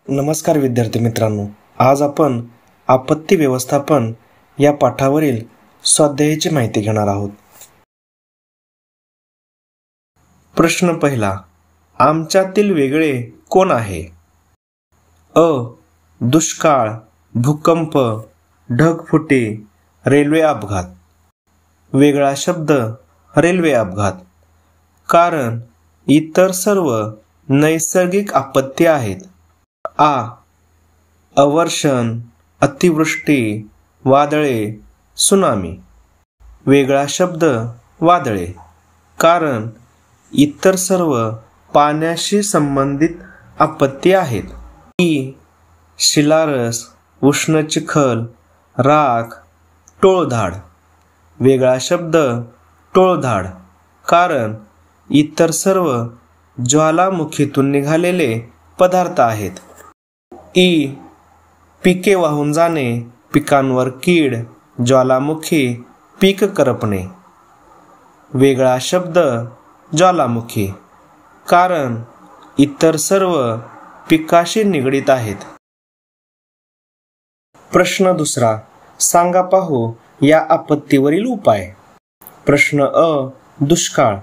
नमस्कार विद्यार्थी मित्रांनो, आज आपण आपत्ती व्यवस्थापन या पाठावरील स्वाध्यायाची माहिती घेणार आहोत. प्रश्न पहिला, आमच्यातील वेगळे कोण आहे? अ. दुष्काळ, भूकंप, ढगफुटी, रेल्वे अपघात. वेगळा शब्द रेल्वे अपघात. कारण इतर सर्व नैसर्गिक आपत्ती आहेत. आ. अवर्षण, अतिवृष्टी, वादळे, सुनामी. वेगळा शब्द वादळे. कारण इतर सर्व पाण्याशी संबंधित आपत्ती आहेत. ई. शिलारस, उष्ण चिखल, राख, टोळधाड. वेगळा शब्द टोळधाड. कारण इतर सर्व ज्वालामुखीतून निघालेले पदार्थ आहेत. ई. पिके वाहून जाणे, पिकांवर कीड, ज्वालामुखी, पीक करपणे. वेगळा शब्द ज्वालामुखी. कारण इतर सर्व पिकाशी निगडीत आहेत. प्रश्न दुसरा, सांगा पाहू या आपत्तीवरील उपाय. प्रश्न अ. दुष्काळ.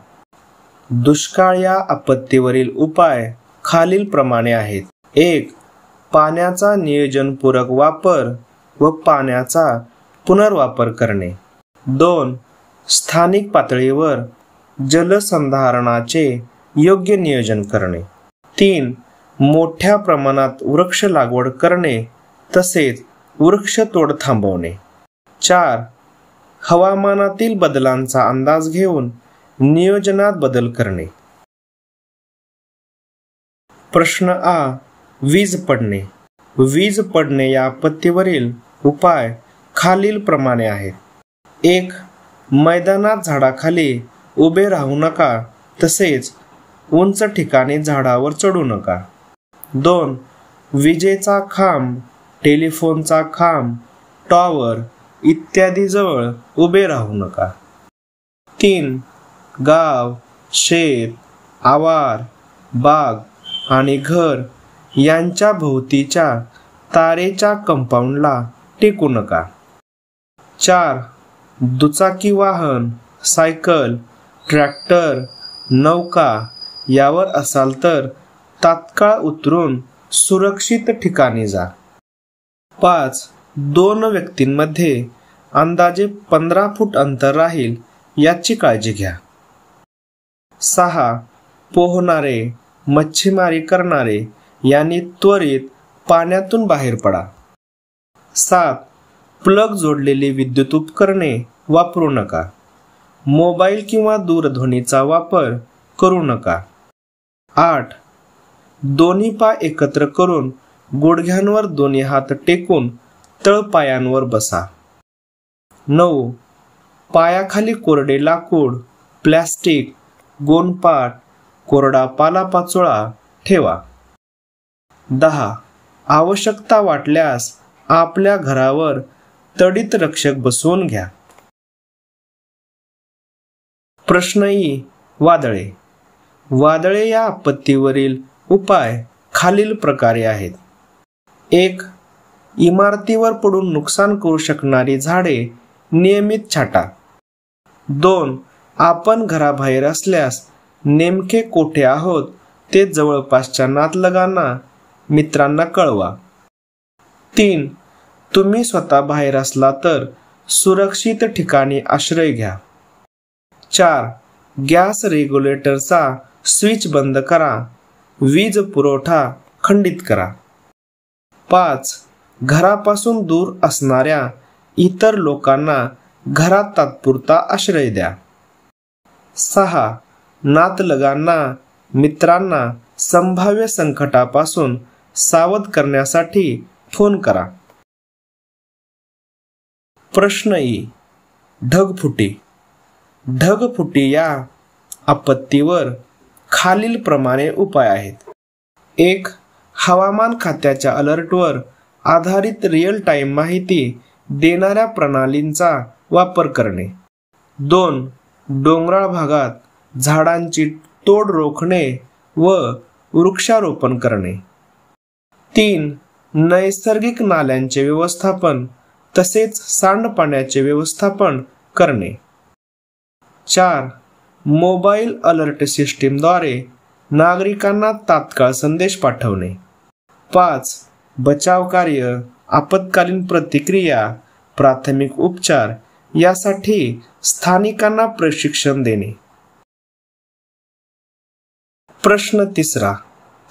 दुष्काळ या आपत्तीवरील उपाय खालील प्रमाणे आहेत. 1. पाण्याचा नियोजनपूर्वक वापर व पाण्याचा पुनर्वापर करणे. 2. स्थानिक पातळीवर जलसंधारणाचे योग्य नियोजन करणे. 3. मोठ्या प्रमाणात वृक्ष लागवड करणे तसेच वृक्षतोड थांबवणे. 4. हवामानातील बदलांचा अंदाज घेऊन नियोजनात बदल करणे. प्रश्न आ. वीज पडणे. वीज पडणे या आपत्तीवरील उपाय खालील प्रमाणे आहेत. 1. मैदानात झाडाखाली उभे राहू नका तसेच उंच ठिकाणी झाडावर चढू नका. 2. विजेचा खांब, टेलिफोनचा खांब, टॉवर इत्यादी जवळ उभे राहू नका. 3. गाव, शेत, आवार, बाग आणि घर यांच्या भोवतीच्या तारेच्या कंपाऊंडला टेकू नका. 4. दुचाकी वाहन, सायकल, ट्रॅक्टर, नौका यावर असाल तर तात्काळ उतरून सुरक्षित ठिकाणी जा. 5. 2 व्यक्तींमध्ये अंदाजे 15 फूट अंतर राहील याची काळजी घ्या. 6. पोहणारे, मच्छीमारी करणारे यांनी त्वरित पाण्यातून बाहेर पडा. 7. प्लग जोडलेली विद्युत उपकरणे वापरू नका. मोबाईल किंवा दूरध्वनीचा वापर करू नका. 8. दोन्ही पाय एकत्र करून गुडघ्यांवर दोन्ही हात टेकून तळपायांवर बसा. 9. पायाखाली कोरडे लाकूड, प्लॅस्टिक, गोणपाट, कोरडा पालापाचोळा ठेवा. 10. आवश्यकता वाटल्यास आपल्या घरावर तडित रक्षक बसवून घ्या. प्रश्न ई. वादळे. वादळे या आपत्तीवरील उपाय खालील प्रकारे आहेत. 1. इमारतीवर पडून नुकसान करू शकणारी झाडे नियमित छाटा. 2. आपण घराबाहेर असल्यास नेमके कोठे आहोत ते जवळपासच्या नातलगांना, मित्रांना कळवा. 3. तुम्ही स्वतः बाहेर असला तर सुरक्षित ठिकाणी आश्रय घ्या. 4. गॅस रेग्युलेटरचा स्विच बंद करा. वीज पुरवठा खंडित करा. 5. घरापासून दूर असणाऱ्या इतर लोकांना घरात तात्पुरता आश्रय द्या. 6. नातलगांना, मित्रांना संभाव्य संकटापासून सावध करण्यासाठी फोन करा. प्रश्न ई. ढगफुटी. ढगफुटी या आपत्तीवर खालील प्रमाणे उपाय आहेत. 1. हवामान खात्याच्या अलर्टवर आधारित रिअल टाइम माहिती देणाऱ्या प्रणालींचा वापर करणे. 2. डोंगराळ भागात झाडांची तोड रोखणे व वृक्षारोपण करणे. 3. नैसर्गिक नाल्यांचे व्यवस्थापन तसेच सांडपाण्याचे व्यवस्थापन करणे. 4. मोबाईल अलर्ट सिस्टीमद्वारे नागरिकांना तात्काळ संदेश पाठवणे. 5. बचाव कार्य, आपत्कालीन प्रतिक्रिया, प्राथमिक उपचार यासाठी स्थानिकांना प्रशिक्षण देणे. प्रश्न 3.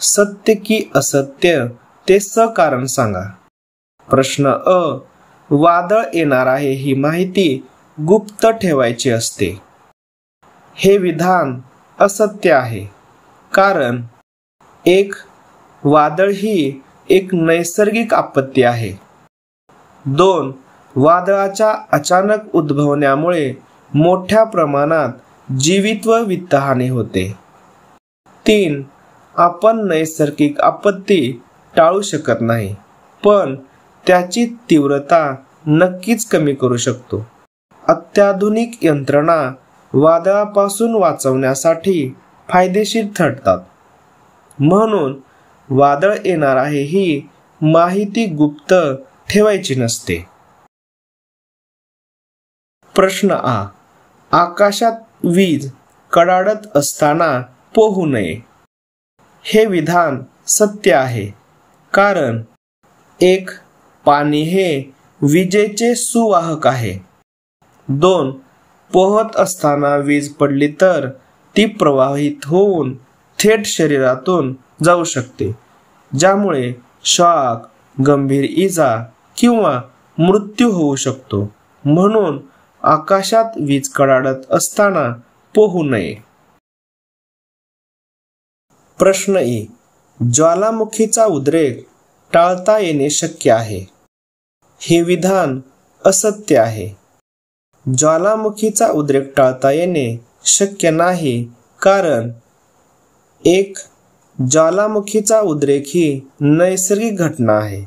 सत्य की असत्य ते सकारण सांगा. प्रश्न अ. वादळ येणार आहे ही माहिती गुप्त ठेवायची असते. हे विधान असत्य आहे, कारण 1. वादळ ही एक नैसर्गिक आपत्ती आहे. 2. वादळाच्या अचानक उद्भवण्यामुळे मोठ्या प्रमाणात जीवित व वित्तहानी होते. 3. आपण नैसर्गिक आपत्ती टाळू शकत नाही, पण त्याची तीव्रता नक्कीच कमी करू शकतो. अत्याधुनिक यंत्रणा वादळापासून वाचवण्यासाठी फायदेशीर ठरतात. म्हणून वादळ येणार आहे ही माहिती गुप्त ठेवायची नसते. प्रश्न आ. आकाशात वीज कडाडत असताना पोहू नये. हे विधान सत्य आहे, कारण 1. पाणी हे विजेचे सुवाहक आहे. 2. पोहत असताना वीज पडली तर ती प्रवाहित होऊन थेट शरीरातून जाऊ शकते, ज्यामुळे शॉक, गंभीर इजा किंवा मृत्यू होऊ शकतो. म्हणून आकाशात वीज कडाडत असताना पोहू नये. प्रश्न ई. ज्वालामुखीचा उद्रेक टाळता येणे शक्य आहे. हे विधान असत्य आहे. ज्वालामुखीचा उद्रेक टाळता येणे शक्य नाही, कारण 1. ज्वालामुखीचा उद्रेक ही नैसर्गिक घटना आहे.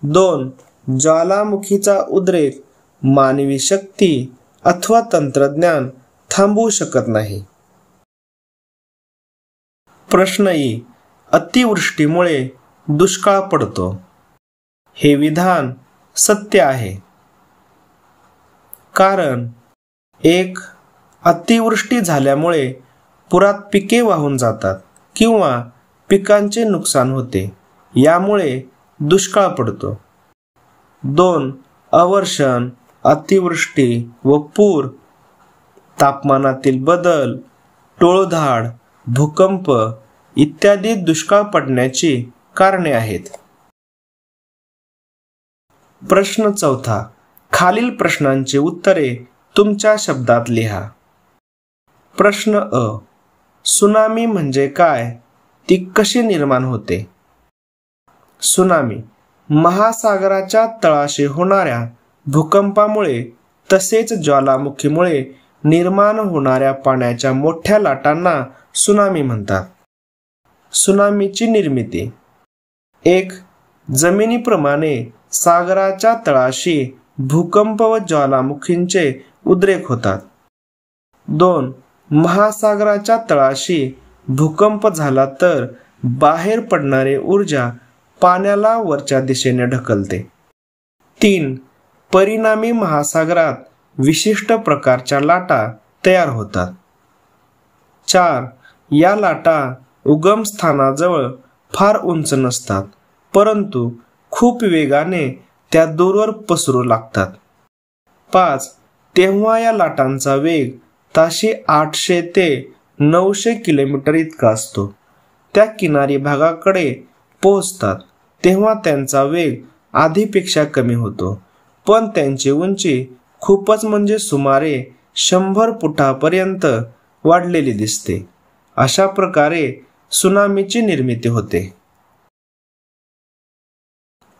2. ज्वालामुखीचा उद्रेक मानवी शक्ती अथवा तंत्रज्ञान थांबवू शकत नाही. प्रश्न ई. अतिवृष्टीमुळे दुष्काळ पडतो. हे विधान सत्य आहे, कारण 1. अतिवृष्टी झाल्यामुळे पुरात पिके वाहून जातात किंवा पिकांचे नुकसान होते, यामुळे दुष्काळ पडतो. 2. अवर्षण, अतिवृष्टी व पूर, तापमानातील बदल, टोळधाड, भूकंप इत्यादी दुष्काळ पडण्याची कारणे आहेत. प्रश्न 4. खालील प्रश्नांची उत्तरे तुमच्या शब्दात लिहा. प्रश्न अ. सुनामी म्हणजे काय? ती कशी निर्माण होते? सुनामी महासागराच्या तळाशी होणाऱ्या भूकंपामुळे तसेच ज्वालामुखीमुळे निर्माण होणाऱ्या पाण्याच्या मोठ्या लाटांना सुनामी म्हणतात. सुनामीची निर्मिती. 1. जमिनीप्रमाणे सागराच्या तळाशी भूकंप व ज्वालामुखींचे उद्रेक होतात. 2. महासागराच्या तळाशी भूकंप झाला तर बाहेर पडणारी ऊर्जा पाण्याला वरच्या दिशेने ढकलते. 3. परिणामी महासागरात विशिष्ट प्रकारच्या लाटा तयार होतात. 4. या लाटा उगम स्थानाजवळ फार उंच नसतात, परंतु खूप वेगाने त्या दूरवर पसरू लागतात. 5. तेव्हा या लाटांचा वेग ताशी 800 ते 900 किलोमीटर इतका असतो. त्या किनारी भागाकडे पोहोचतात तेव्हा त्यांचा वेग आधीपेक्षा कमी होतो, पण त्यांची उंची खूपच म्हणजे सुमारे 100 फुटापर्यंत वाढलेली दिसते. अशा प्रकारे सुनामीची निर्मिती होते.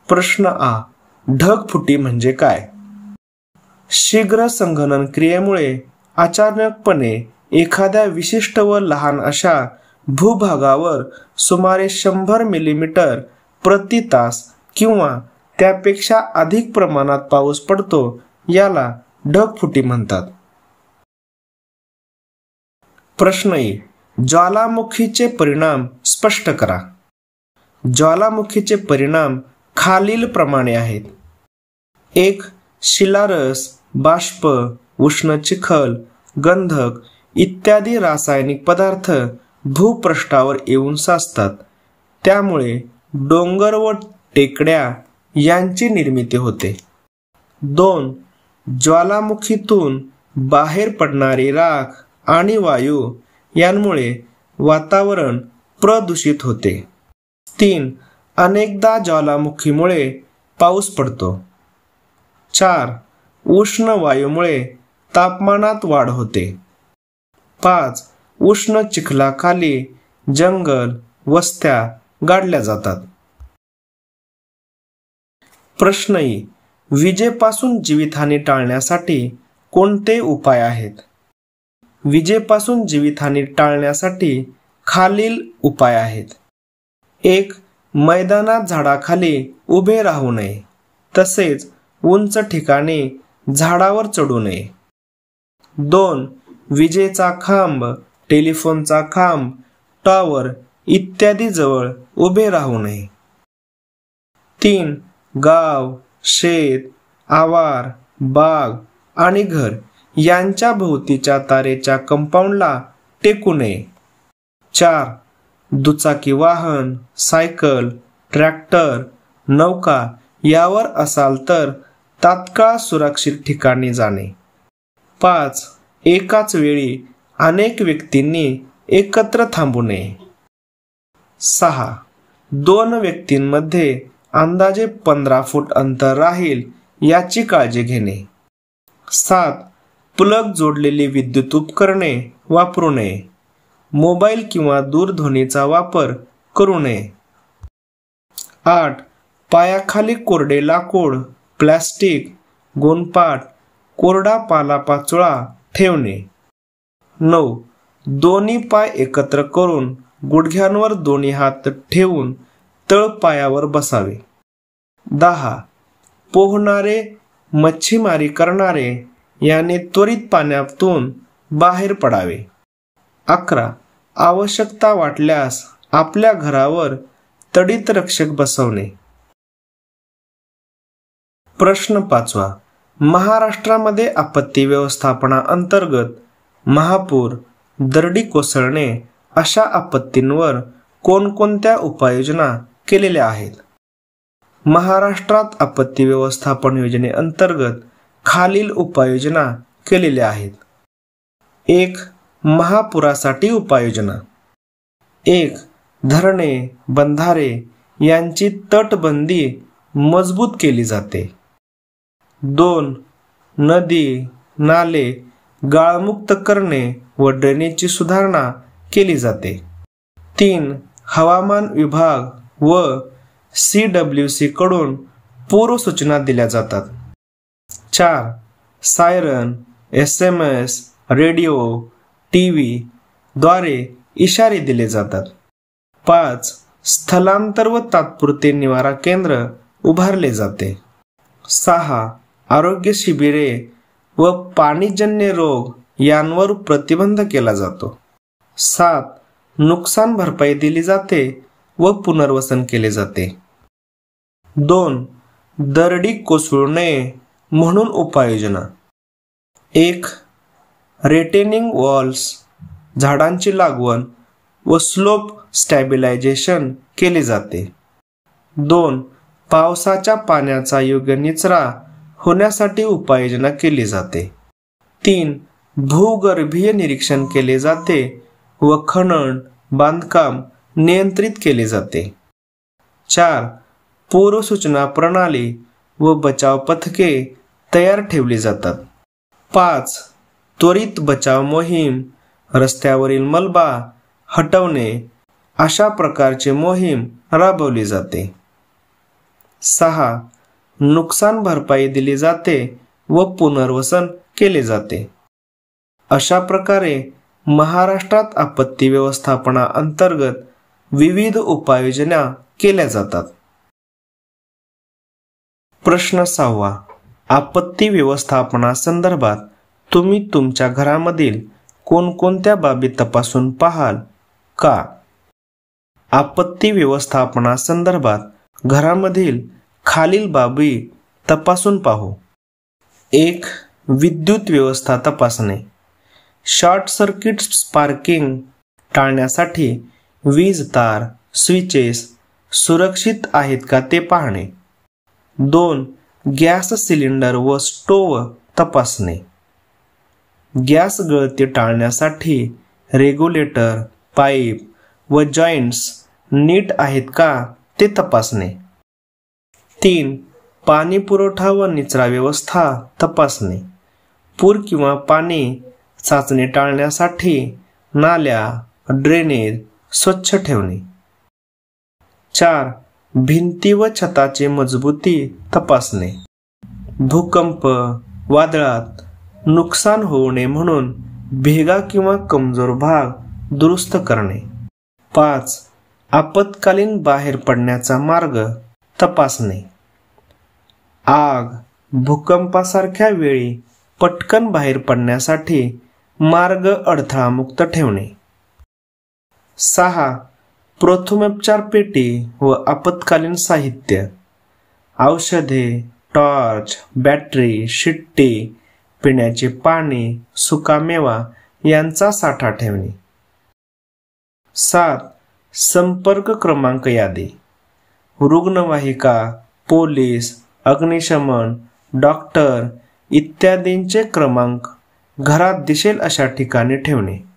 प्रश्न आ. ढगफुटी म्हणजे काय? शीघ्र संगणन क्रियेमुळे अचानकपणे एखाद्या विशिष्ट व लहान अशा भूभागावर सुमारे 100 मिलीमीटर प्रति तास किंवा त्यापेक्षा अधिक प्रमाणात पाऊस पडतो, याला ढगफुटी म्हणतात. प्रश्न ई. ज्वालामुखीचे परिणाम स्पष्ट करा. ज्वालामुखीचे परिणाम खालील प्रमाणे आहेत. 1. शिलारस, बाष्प, उष्ण चिखल, गंधक इत्यादी रासायनिक पदार्थ भूपृष्ठावर येऊन साचतात. त्यामुळे डोंगर व टेकड्या यांची निर्मिती होते. 2. ज्वालामुखीतून बाहेर पडणारी राख आणि वायू यांमुळे वातावरण प्रदूषित होते. 3. अनेकदा ज्वालामुखीमुळे पाऊस पडतो. 4. उष्ण वायूमुळे तापमानात वाढ होते. 5. उष्ण चिखलाखाली जंगल, वस्त्या गाडल्या जातात. प्रश्न ई. विजेपासून जीवितहानी टाळण्यासाठी कोणते उपाय आहेत? विजेपासून जीवितहानी टाळण्यासाठी खालील उपाय आहेत. 1. मैदानात झाडाखाली उभे राहू नये, तसेच उंच ठिकाणी झाडावर चढू नये. 2. विजेचा खांब, टेलिफोनचा खांब, टॉवर इत्यादी जवळ उभे राहू नये. 3. गाव, शेत, आवार, बाग आणि घर यांच्या भोवतीच्या तारेच्या कंपाऊंडला टेकू नये. 4. दुचाकी वाहन, सायकल, ट्रॅक्टर, नौका यावर असाल तर तात्काळ सुरक्षित ठिकाणी जाणे. 5. एकाच वेळी अनेक व्यक्तींनी एकत्र थांबू नये. 6. 2 व्यक्तींमध्ये अंदाजे 15 फूट अंतर राहील याची काळजी घेणे. 7. प्लग जोडलेली विद्युत उपकरणे वापरू नये. मोबाईल किंवा दूरध्वनीचा वापर करू नये. 8. पायाखाली कोरडे लाकूड, प्लास्टिक, गोणपाट, कोरडा पालापाचोळा ठेवणे. 9. दोन्ही पाय एकत्र करून गुडघ्यांवर दोन्ही हात ठेवून तळपायावर बसावे. 10. पोहणारे, मच्छीमारी करणारे याने त्वरित पाण्यातून बाहेर पडावे. 11. आवश्यकता वाटल्यास आपल्या घरावर तडित रक्षक बसवणे. प्रश्न 5. महाराष्ट्रामध्ये आपत्ती व्यवस्थापना अंतर्गत महापूर, दरडी कोसळणे अशा आपत्तींवर कोणकोणत्या उपाययोजना केलेल्या आहेत? महाराष्ट्रात आपत्ती व्यवस्थापन योजनेअंतर्गत खालील उपाययोजना केलेल्या आहेत. 1. महापुरासाठी उपाययोजना. 1. धरणे, बंधारे यांची तटबंदी मजबूत केली जाते. 2. नदी, नाले गाळमुक्त करणे व ड्रेनेजची सुधारणा केली जाते. 3. हवामान विभाग व CWC कडून पूर्व सूचना दिल्या जातात. 4. सायरन, SMS, रेडिओ, TV द्वारे इशारे दिले जातात. 5. स्थलांतर व तात्पुरते निवारा केंद्र उभारले जाते. 6. आरोग्य शिबिरे व पाणीजन्य रोग यांवर प्रतिबंध केला जातो. 7. नुकसान भरपाई दिली जाते व पुनर्वसन केले जाते. 2. दरडी कोसळू नये म्हणून उपाययोजना. 1. रिटेनिंग वॉल्स, झाडांची लागवड व स्लोप स्टॅबिलायझेशन केले जाते. 2. पावसाच्या पाण्याचा योग्य निचरा होण्यासाठी उपाययोजना केली जाते. 3. भूगर्भीय निरीक्षण केले जाते व खनन, बांधकाम नियंत्रित केले जाते. 4. पूर्वसूचना प्रणाली व बचाव पथके तयार ठेवली जातात. 5. त्वरित बचाव मोहीम, रस्त्यावरील मलबा हटवणे अशा प्रकारची मोहीम राबवली जाते. 6. नुकसान भरपाई दिली जाते व पुनर्वसन केले जाते. अशा प्रकारे महाराष्ट्रात आपत्ती व्यवस्थापना अंतर्गत विविध उपाययोजना केल्या जातात. प्रश्न 6. आपत्ती व्यवस्थापना संदर्भात तुम्ही तुमच्या घरामधील कोणकोणत्या बाबी तपासून पाहाल का? आपत्ती व्यवस्थापनासंदर्भात घरामधील खालील बाबी तपासून पाहू. 1. विद्युत व्यवस्था तपासणे. शॉर्ट सर्किट स्पार्किंग टाळण्यासाठी वीज तार, स्विचेस सुरक्षित आहेत का ते पाहणे. 2. गॅस सिलेंडर व स्टोव्ह तपासणे. गॅस गळती टाळण्यासाठी रेग्युलेटर, पाईप व जॉईंट्स नीट आहेत का ते तपासणे. 3. पाणी पुरवठा व निचरा व्यवस्था तपासणे. पूर किंवा पाणी साचणे टाळण्यासाठी नाल्या, ड्रेनेज स्वच्छ ठेवणे. 4. भिंती व छताची मजबूती तपासणे. भूकंप, वादळात नुकसान होऊ नये म्हणून भेगा किंवा कमजोर भाग दुरुस्त करणे. 5. आपत्कालीन बाहेर पडण्याचा मार्ग तपासणे. आग, भूकंपासारख्या वेळी पटकन बाहेर पडण्यासाठी मार्ग अडथळामुक्त ठेवणे. 6. प्रथमोपचार पेटी व आपत्कालीन साहित्य, औषधे, टॉर्च, बॅटरी, शिट्टी, पिण्याचे पाणी, सुकामेवा यांचा साठा ठेवणे. 7. संपर्क क्रमांक यादी, रुग्णवाहिका, पोलीस, अग्निशमन, डॉक्टर इत्यादींचे क्रमांक घरात दिसेल अशा ठिकाणी ठेवणे.